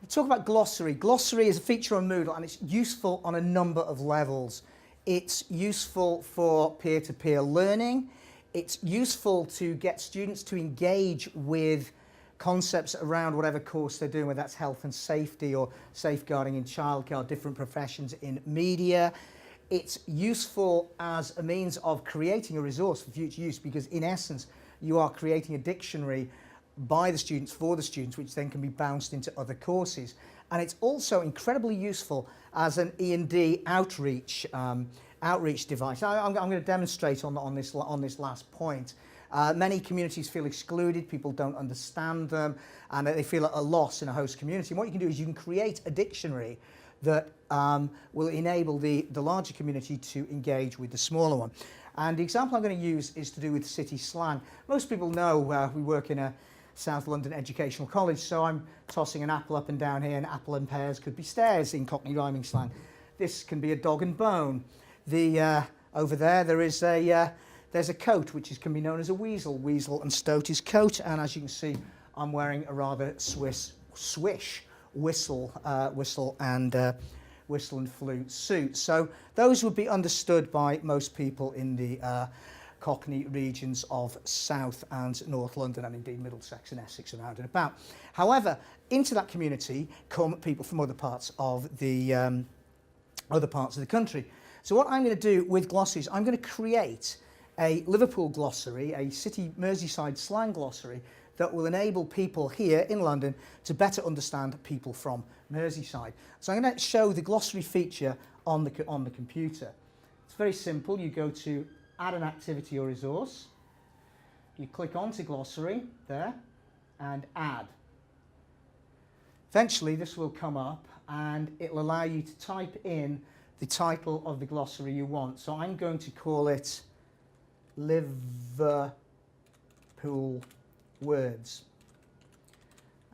Talk about glossary. Glossary is a feature on Moodle and it's useful on a number of levels. It's useful for peer-to-peer learning. It's useful to get students to engage with concepts around whatever course they're doing, whether that's health and safety or safeguarding in childcare, different professions in media. It's useful as a means of creating a resource for future use because in essence you are creating a dictionary by the students, for the students, which then can be bounced into other courses. And it's also incredibly useful as an E&D outreach device. I'm going to demonstrate on this last point. Many communities feel excluded, people don't understand them, and they feel at a loss in a host community. And what you can do is you can create a dictionary that will enable the larger community to engage with the smaller one. And the example I'm going to use is to do with city slang. Most people know we work in a South London Educational College, so I'm tossing an apple up and down here, and apple and pears could be stairs in Cockney rhyming slang. This can be a dog and bone. Over there is there's a coat which can be known as a weasel. Weasel and stoat is coat, and as you can see, I'm wearing a rather swish whistle and flute suit. So those would be understood by most people in the Cockney regions of South and North London, and indeed Middlesex and Essex around and about. However, into that community come people from other parts of the country. So what I'm going to do with glossaries, I'm going to create a Liverpool glossary, a city Merseyside slang glossary that will enable people here in London to better understand people from Merseyside. So I'm going to show the glossary feature on the computer. It's very simple. You go to add an activity or resource, you click onto glossary there and add. Eventually this will come up and it will allow you to type in the title of the glossary you want. So I'm going to call it Liverpool Words,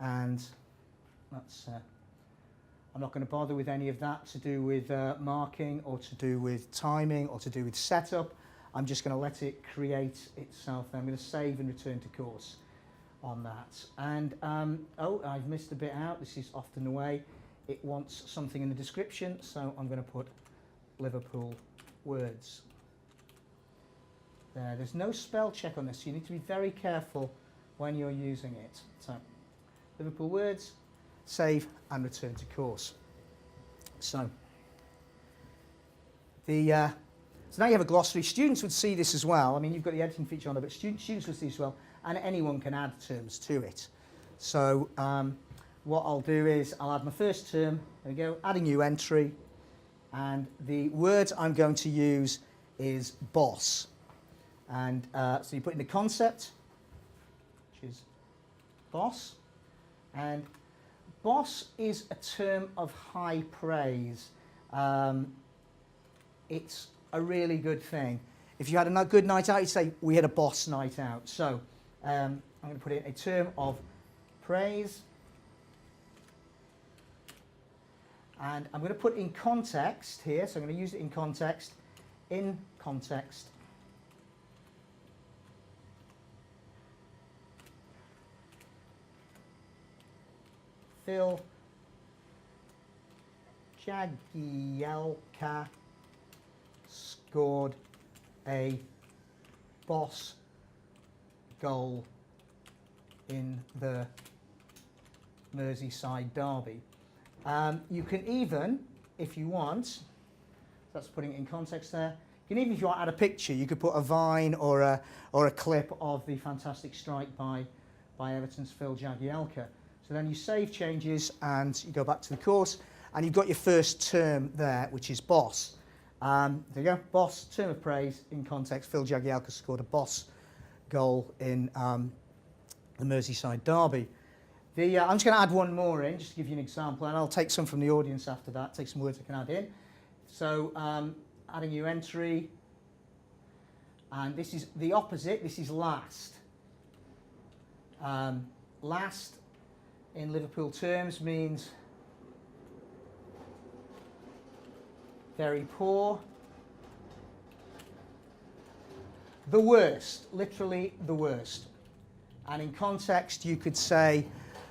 and that's I'm not going to bother with any of that to do with marking or to do with timing or to do with setup. I'm just going to let it create itself. I'm going to save and return to course on that. And oh, I've missed a bit out. This is often the way. It wants something in the description, so I'm going to put Liverpool Words. There's no spell check on this, so you need to be very careful when you're using it. So Liverpool Words, save and return to course. So so now you have a glossary. Students would see this as well. I mean, you've got the editing feature on there, but students would see this as well, and anyone can add terms to it. So what I'll do is I'll add my first term. There we go, add a new entry, and the word I'm going to use is boss. And so you put in the concept, which is boss, and boss is a term of high praise. It's a really good thing. If you had a good night out, you'd say, we had a boss night out. So I'm going to put in a term of praise. And I'm going to put in context here. So I'm going to use it in context. In context. Phil Jagielka scored a boss goal in the Merseyside derby. You can even, if you want, that's putting it in context there, you can even, if you want to add a picture, you could put a vine or a clip of the fantastic strike by Everton's Phil Jagielka. So then you save changes and you go back to the course, and you've got your first term there, which is boss. There you go, boss, term of praise, in context. Phil Jagielka scored a boss goal in the Merseyside derby. I'm just going to add one more in, just to give you an example, and I'll take some from the audience after that, take some words I can add in. So add a new entry, and this is the opposite, this is last. Last in Liverpool terms means very poor. The worst, literally the worst. And in context you could say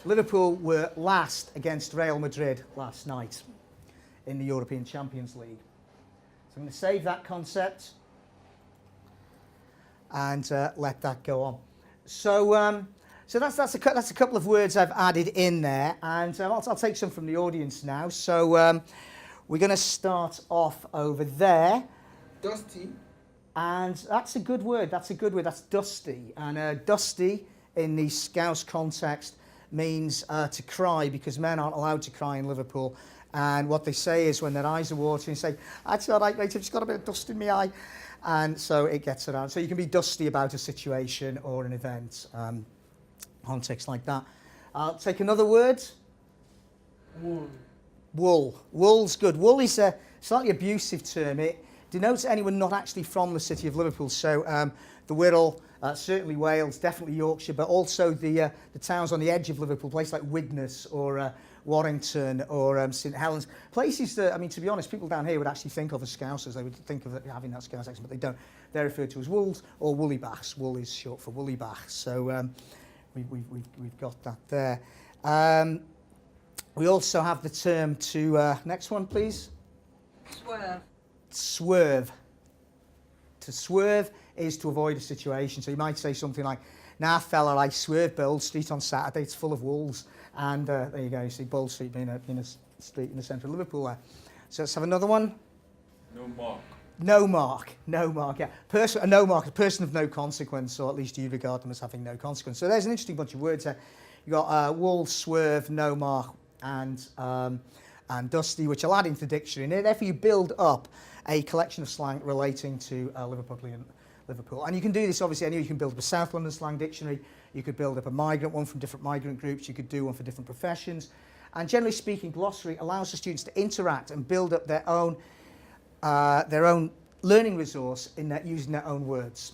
Liverpool were last against Real Madrid last night in the European Champions League. So I'm going to save that concept and let that go on. So, so that's a couple of words I've added in there, and I'll take some from the audience now. So we're going to start off over there. Dusty. And that's a good word. That's dusty. And dusty in the Scouse context means to cry, because men aren't allowed to cry in Liverpool. And what they say is when their eyes are watering, they say, "That's all right, mate, I've just got a bit of dust in my eye." And so it gets around. So you can be dusty about a situation or an event, context like that. I'll take another word. Wool. Wool. Wool's good. Wool is a slightly abusive term. It denotes anyone not actually from the city of Liverpool. So the Wirral, certainly Wales, definitely Yorkshire, but also the towns on the edge of Liverpool, places like Widnes or Warrington or St Helens. Places that, I mean, to be honest, people down here would actually think of as Scousers. They would think of having that Scouse accent, but they don't. They're referred to as Wools or Woollybaghs. Wool is short for Woollybaghs. So we've got that there. We also have the term to, next one please. Swerve. Swerve. To swerve is to avoid a situation. So you might say something like, "Nah, fella, I swerved Bold Street on Saturday. It's full of wolves." And there you go. You see Bold Street being a street in the centre of Liverpool there. So let's have another one. No mark. No mark. No mark, yeah. A no mark, a person of no consequence, or at least you regard them as having no consequence. So there's an interesting bunch of words there. You've got wool, swerve, no mark, and dusty, which I'll add into the dictionary. And therefore you build up a collection of slang relating to Liverpool. And you can do this obviously anyway. You can build up a South London slang dictionary. You could build up a migrant one from different migrant groups. You could do one for different professions. And generally speaking, glossary allows the students to interact and build up their own learning resource in that using their own words.